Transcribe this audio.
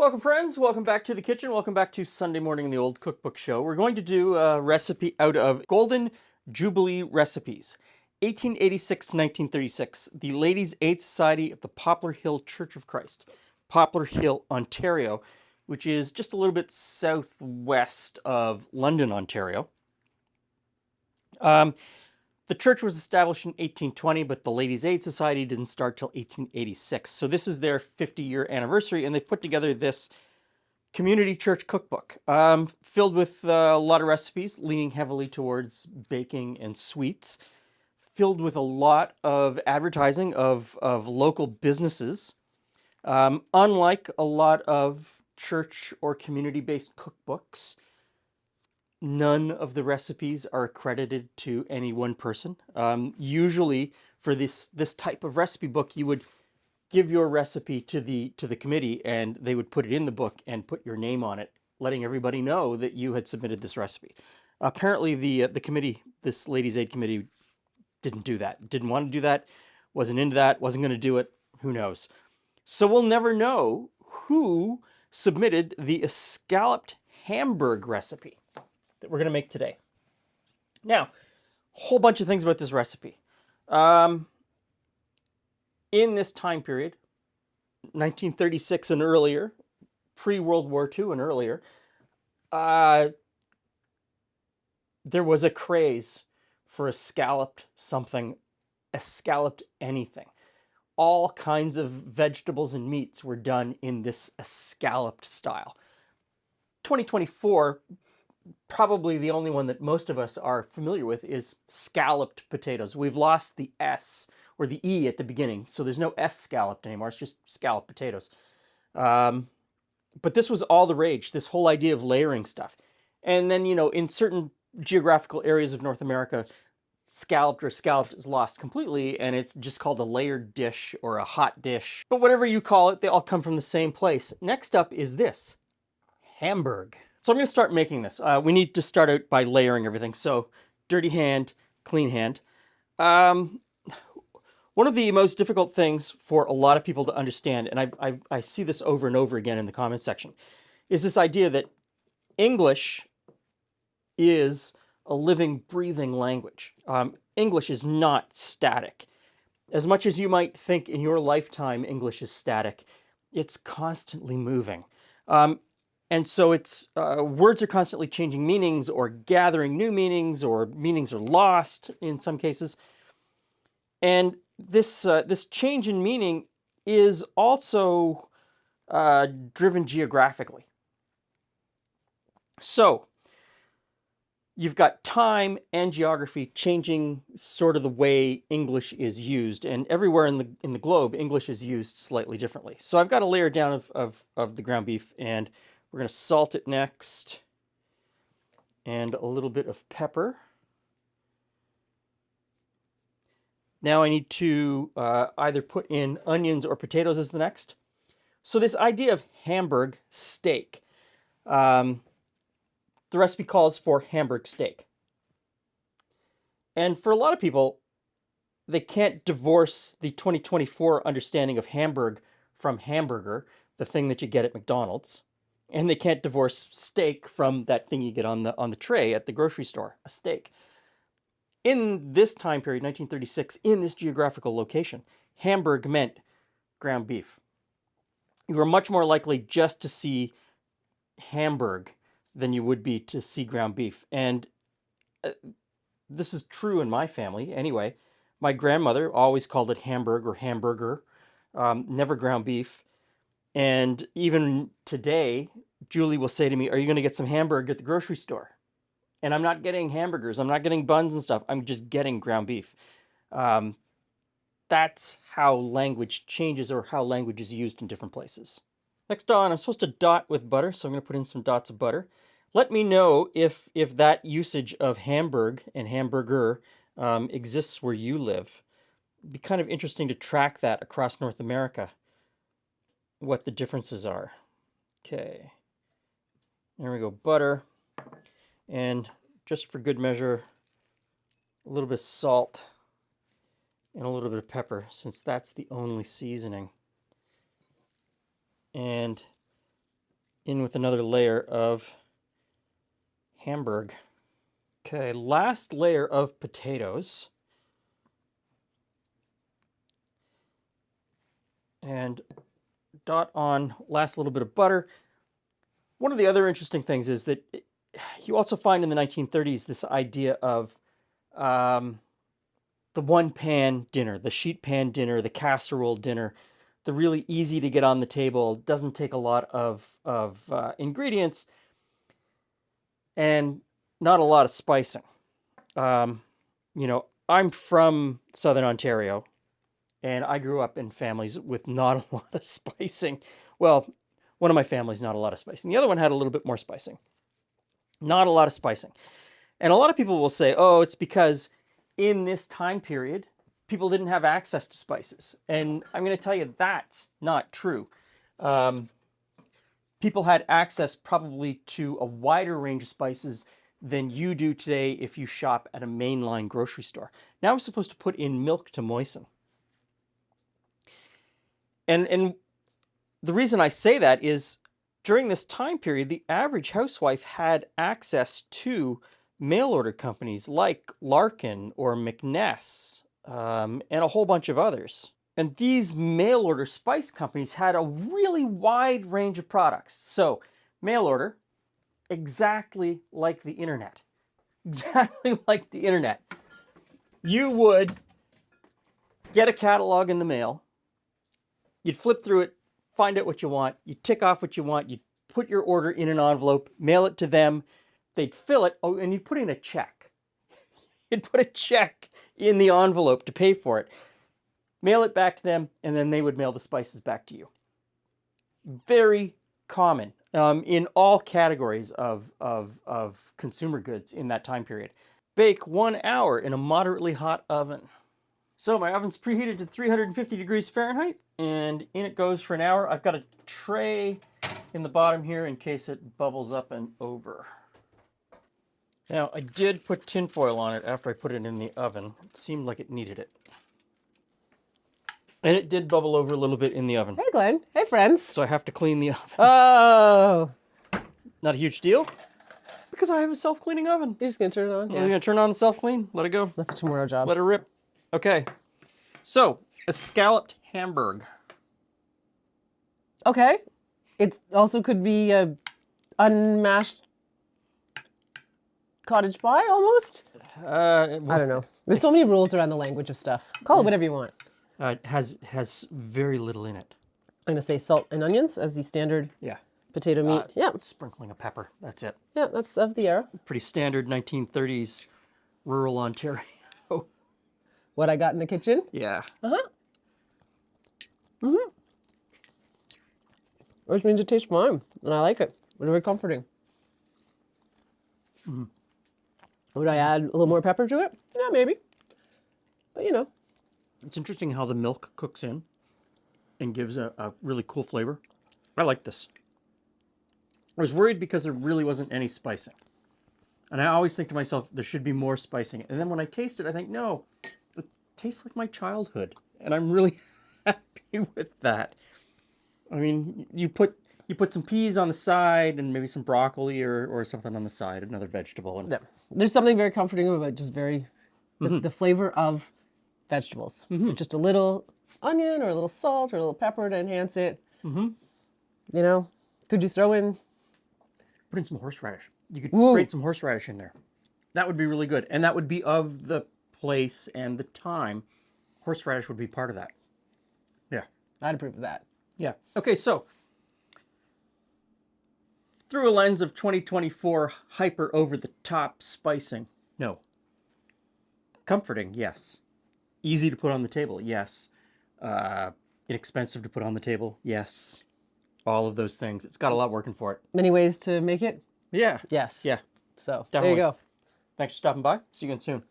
Welcome, friends. Welcome back to the kitchen. Welcome back to Sunday Morning in the Old Cookbook Show. We're going to do a recipe out of Golden Jubilee Recipes, 1886 to 1936, the Ladies' Aid Society of the Poplar Hill Church of Christ, Poplar Hill, Ontario, which is just a little bit southwest of London, Ontario. The church was established in 1820, but the Ladies' Aid Society didn't start till 1886. So this is their 50-year anniversary, and they've put together this community church cookbook filled with a lot of recipes, leaning heavily towards baking and sweets, filled with a lot of advertising of local businesses. Unlike a lot of church or community-based cookbooks, none of the recipes are accredited to any one person. Usually, for this type of recipe book, you would give your recipe to the committee, and they would put it in the book and put your name on it, letting everybody know that you had submitted this recipe. Apparently, the committee, this Ladies' Aid committee, didn't do that. Didn't want to do that. Wasn't into that. Wasn't going to do it. Who knows? So we'll never know who submitted the escalloped Hamburg recipe that we're going to make today. Now, a whole bunch of things about this recipe. In this time period, 1936 and earlier, pre-World War II and earlier, there was a craze for escalloped something, escalloped anything. All kinds of vegetables and meats were done in this escalloped style. 2024, probably the only one that most of us are familiar with is scalloped potatoes. We've lost the S or the E at the beginning, so there's no escalloped anymore. It's just scalloped potatoes. But this was all the rage, this whole idea of layering stuff. And then, in certain geographical areas of North America, scalloped is lost completely, and it's just called a layered dish or a hot dish. But whatever you call it, they all come from the same place. Next up is this, Hamburg. So I'm going to start making this. We need to start out by layering everything. So dirty hand, clean hand. One of the most difficult things for a lot of people to understand, and I see this over and over again in the comment section, is this idea that English is a living, breathing language. English is not static. As much as you might think in your lifetime English is static, it's constantly moving. And so it's words are constantly changing meanings or gathering new meanings, or meanings are lost in some cases. And this change in meaning is also driven geographically. So you've got time and geography changing sort of the way English is used, and everywhere in the globe, English is used slightly differently. So I've got a layer down of the ground beef, and we're going to salt it next, and a little bit of pepper. Now I need to either put in onions or potatoes as the next. So this idea of Hamburg steak, the recipe calls for Hamburg steak. And for a lot of people, they can't divorce the 2024 understanding of Hamburg from hamburger, the thing that you get at McDonald's. And they can't divorce steak from that thing you get on the tray at the grocery store, a steak. In this time period, 1936, in this geographical location, Hamburg meant ground beef. You were much more likely just to see Hamburg than you would be to see ground beef. And this is true in my family anyway. My grandmother always called it Hamburg or hamburger, never ground beef. And even today, Julie will say to me, "Are you going to get some Hamburg at the grocery store?" And I'm not getting hamburgers. I'm not getting buns and stuff. I'm just getting ground beef. That's how language changes, or how language is used in different places. Next on, I'm supposed to dot with butter, so I'm going to put in some dots of butter. Let me know if that usage of Hamburg and hamburger exists where you live. It'd be kind of interesting to track that across North America, what the differences are. Okay, there we go, butter, and just for good measure, a little bit of salt and a little bit of pepper, since that's the only seasoning. And in with another layer of Hamburg. Okay, last layer of potatoes. And dot on last little bit of butter. One of the other interesting things is that you also find in the 1930s this idea of the one-pan dinner, the sheet pan dinner, the casserole dinner, the really easy to get on the table, doesn't take a lot of ingredients, and not a lot of spicing. You know, I'm from Southern Ontario, and I grew up in families with not a lot of spicing. Well, one of my families, not a lot of spicing. The other one had a little bit more spicing. Not a lot of spicing. And a lot of people will say, oh, it's because in this time period, people didn't have access to spices. And I'm going to tell you that's not true. People had access probably to a wider range of spices than you do today if you shop at a mainline grocery store. Now I'm supposed to put in milk to moisten. And the reason I say that is during this time period, the average housewife had access to mail order companies like Larkin or McNess, and a whole bunch of others. And these mail order spice companies had a really wide range of products. So mail order, exactly like the internet. Exactly like the internet. You would get a catalog in the mail. You'd flip through it, find out what you want. You tick off what you want. You put your order in an envelope, mail it to them. They'd fill it. Oh, and you'd put in a check. You'd put a check in the envelope to pay for it. Mail it back to them, and then they would mail the spices back to you. Very common in all categories of consumer goods in that time period. Bake 1 hour in a moderately hot oven. So my oven's preheated to 350 degrees Fahrenheit, and in it goes for an hour. I've got a tray in the bottom here in case it bubbles up and over. Now, I did put tin foil on it after I put it in the oven. It seemed like it needed it. And it did bubble over a little bit in the oven. Hey, Glenn. Hey, friends. So I have to clean the oven. Oh. Not a huge deal, because I have a self-cleaning oven. You're just going to turn it on? Yeah. We're going to turn on the self-clean, let it go. That's a tomorrow job. Let her rip. Okay. So, a scalloped Hamburg. Okay. It also could be a unmashed cottage pie, almost? I don't know. There's so many rules around the language of stuff. Call it whatever you want. It has very little in it. I'm going to say salt and onions as the standard potato meat. Yeah. Sprinkling of pepper. That's it. Yeah, that's of the era. Pretty standard 1930s rural Ontario. What I got in the kitchen? Yeah. Which means it tastes fine, and I like it. It's very comforting. Would I add a little more pepper to it? Yeah, maybe. But you know. It's interesting how the milk cooks in and gives a really cool flavor. I like this. I was worried because there really wasn't any spicing. And I always think to myself, there should be more spicing. And then when I taste it, I think, no, it tastes like my childhood. And I'm really happy with that. I mean, you put some peas on the side and maybe some broccoli or something on the side, another vegetable. And Yeah. There's something very comforting about just the flavor of vegetables. With just a little onion or a little salt or a little pepper to enhance it. You know, could you throw in... Put in some horseradish. You could grate some horseradish in there. That would be really good. And that would be of the place and the time. Horseradish would be part of that. Yeah. I'd approve of that. Yeah. Okay, so through a lens of 2024 hyper over-the-top spicing, no. Comforting, yes. Easy to put on the table, yes. Inexpensive to put on the table, yes. All of those things. It's got a lot working for it. Many ways to make it? Yeah. Yes. Yeah. So, Definitely. there you go. Thanks for stopping by. See you again soon.